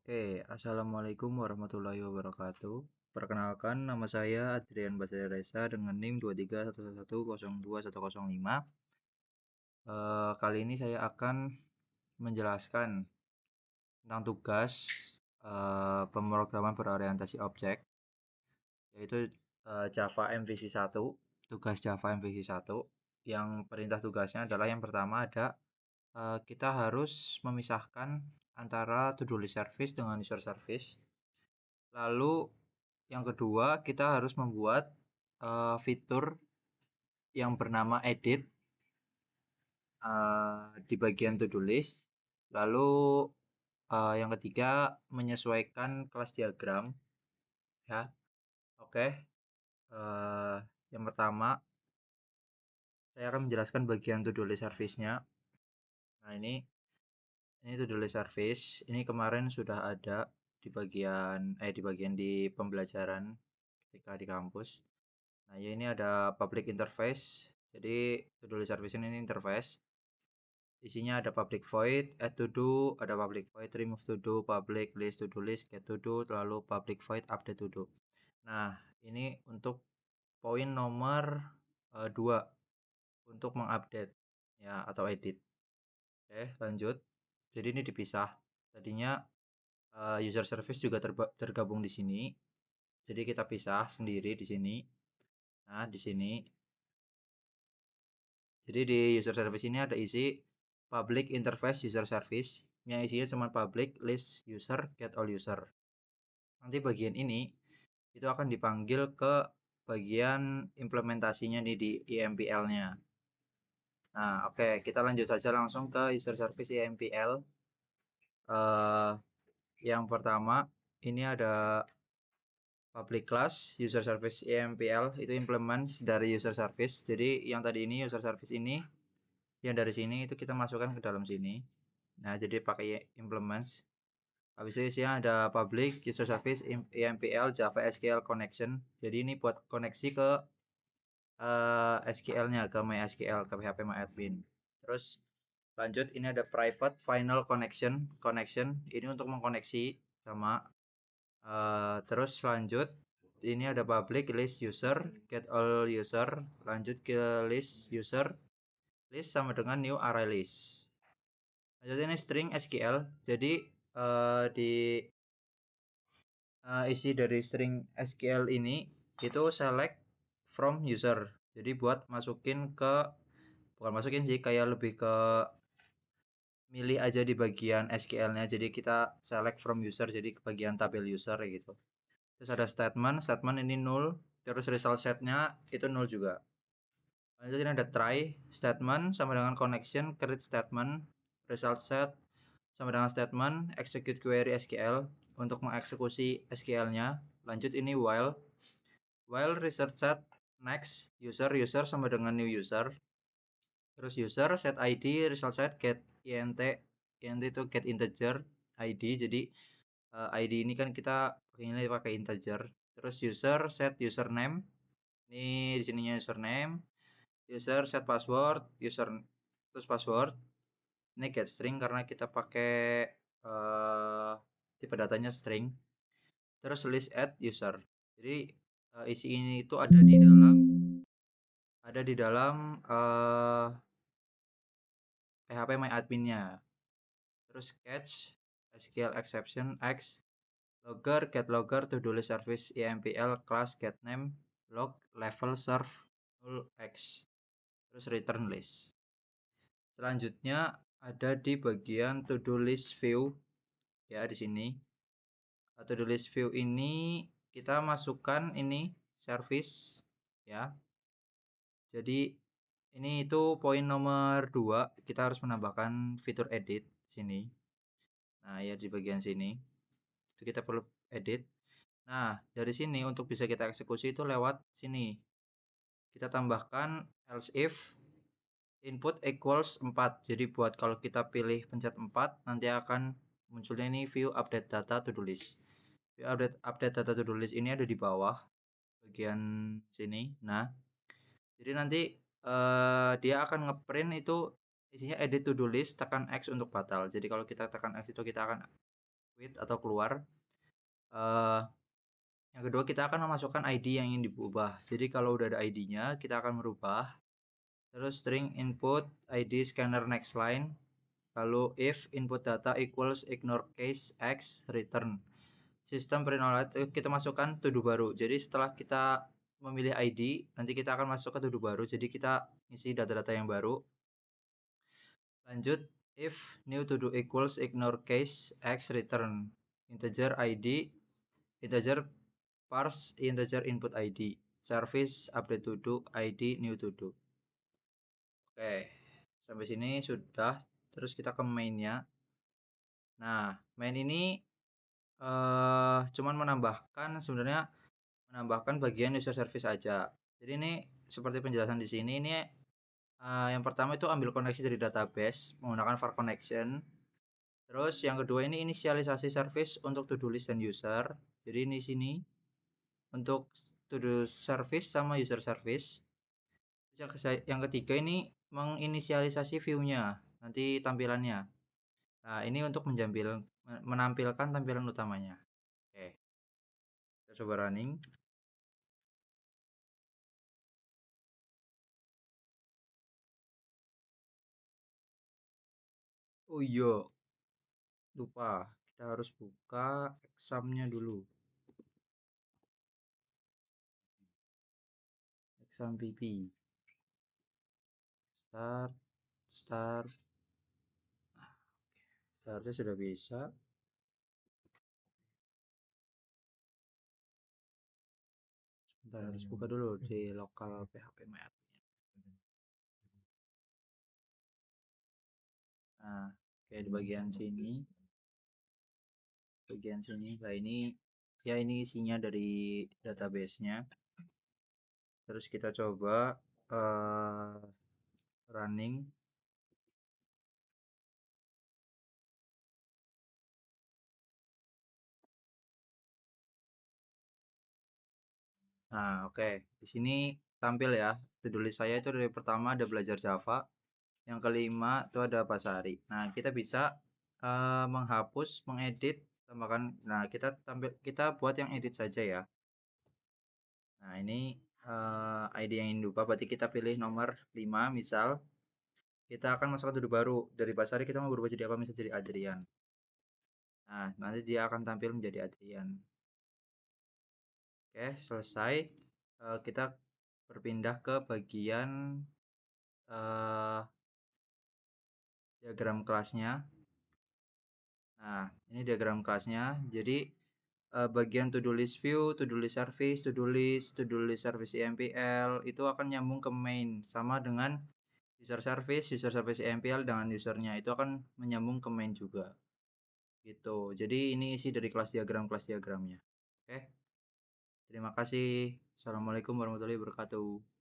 Oke, Assalamualaikum warahmatullahi wabarakatuh. Perkenalkan, nama saya Adrian Basari Reza dengan NIM 2311102105. Kali ini saya akan menjelaskan tentang tugas pemrograman berorientasi objek, yaitu Java MVC 1, tugas Java MVC 1. Yang perintah tugasnya adalah yang pertama ada kita harus memisahkan antara to-do list service dengan user service. Lalu yang kedua, kita harus membuat fitur yang bernama edit di bagian to-do list. Lalu yang ketiga, menyesuaikan kelas diagram. Ya, oke. Uh, yang pertama, saya akan menjelaskan bagian to-do list service-nya. Nah, ini to-do list service. Ini kemarin sudah ada di pembelajaran ketika di kampus. Nah, ya ini ada public interface. Jadi to-do list service ini interface. Isinya ada public void, add to do, ada public void, remove to do, public list to do list, get to do, lalu public void, update to do. Nah, ini untuk poin nomor 2 untuk mengupdate ya atau edit. Oke, lanjut. Jadi ini dipisah. Tadinya user service juga tergabung di sini. Jadi kita pisah sendiri di sini. Nah, di sini. Jadi di user service ini ada isi public interface user service yang isinya cuma public list user get all user. Nanti bagian ini itu akan dipanggil ke bagian implementasinya nih di IMPL-nya. Nah, oke, kita lanjut saja langsung ke user service IMPL. Yang pertama ini ada public class user service IMPL itu implements dari user service. Jadi yang tadi ini user service ini yang dari sini itu kita masukkan ke dalam sini. Nah, jadi pakai implements. Habis itu isinya ada public user service IMPL Java SQL connection. Jadi ini buat koneksi ke SQL-nya, ke MySQL, ke PHP MyAdmin. Terus lanjut, ini ada private final connection. Ini untuk mengkoneksi sama. Terus lanjut, ini ada public list user, get all user. Lanjut ke list user, list sama dengan new array list. Lanjut ini string SQL. Jadi di isi dari string SQL ini itu select from user. Jadi buat bukan masukin sih, kayak lebih ke milih aja di bagian SQL-nya. Jadi kita select from user, jadi ke bagian tabel user gitu. Terus ada statement ini null. Terus result set-nya itu null juga. Lanjut ini ada try statement sama dengan connection, create statement, result set sama dengan statement, execute query SQL untuk mengeksekusi SQL-nya. Lanjut ini while research set next user sama dengan new user. Terus user set ID, result set get int itu get integer ID. Jadi ID ini kan kita pakai integer. Terus user set username. Ini di sininya username. User set password, terus password. Ini get string karena kita pakai tipe datanya string. Terus list add user. Jadi isi ini itu ada di dalam PHP MyAdmin-nya. Terus catch SQL exception X logger get logger to do list service IMPL class get name log level serve null X. Terus return list. Selanjutnya ada di bagian to do list view ya di sini. To do list view ini kita masukkan ini service ya. Jadi ini itu poin nomor 2, kita harus menambahkan fitur edit sini. Nah, ya di bagian sini. Itu kita perlu edit. Nah, dari sini untuk bisa kita eksekusi itu lewat sini. Kita tambahkan else if input equals 4. Jadi buat kalau kita pilih pencet 4, nanti akan munculnya ini view update data to do list. View update data to do list ini ada di bawah bagian sini. Nah, jadi nanti dia akan ngeprint itu isinya edit to do list, tekan X untuk batal. Jadi kalau kita tekan X itu kita akan quit atau keluar. Eh, yang kedua kita akan memasukkan ID yang ingin diubah. Jadi kalau udah ada ID-nya, kita akan merubah. Terus string input ID scanner next line. Lalu if input data equals ignore case x return. Sistem print only kita masukkan to do baru. Jadi setelah kita memilih ID, nanti kita akan masuk ke to do baru. Jadi kita isi data-data yang baru. Lanjut, if new to do equals ignore case x return integer ID integer parse integer input ID service update to do ID new to do. Oke, sampai sini sudah. Terus kita ke mainnya. Nah, main ini cuman menambahkan bagian user service aja. Jadi ini seperti penjelasan di sini ini yang pertama itu ambil koneksi dari database menggunakan var connection. Terus yang kedua ini inisialisasi service untuk to do list dan user. Jadi ini sini untuk to do service sama user service. Terus yang ketiga ini menginisialisasi view-nya, nanti tampilannya. Nah, ini untuk menampilkan tampilan utamanya. Oke, kita coba running. Oh iya, lupa. Kita harus buka examnya dulu. Exam PP. Start, start. Nah, seharusnya sudah bisa. Sebentar harus buka dulu di lokal PHP MyAdmin. Nah, kayak di bagian sini. Nah ini ya ini isinya dari database-nya. Terus kita coba running. Nah, oke. Di sini tampil ya. To-do list saya itu dari pertama ada belajar Java, yang kelima itu ada Pasari. Nah, kita bisa menghapus, mengedit, tambahkan. Nah, kita buat yang edit saja ya. Nah, ini ID yang ingin diubah berarti kita pilih nomor 5 misal. Kita akan masukkan to-do baru. Dari Pasari kita mau berubah jadi apa? Misal jadi Adrian. Nah, nanti dia akan tampil menjadi Adrian. Oke, selesai. Kita berpindah ke bagian diagram kelasnya. Nah, ini diagram kelasnya. Jadi bagian to-do list view, to-do list service, to-do list service EMPL itu akan nyambung ke main sama dengan user service EMPL dengan usernya itu akan menyambung ke main juga. Gitu. Jadi ini isi dari kelas diagramnya. Oke. Terima kasih. Assalamualaikum warahmatullahi wabarakatuh.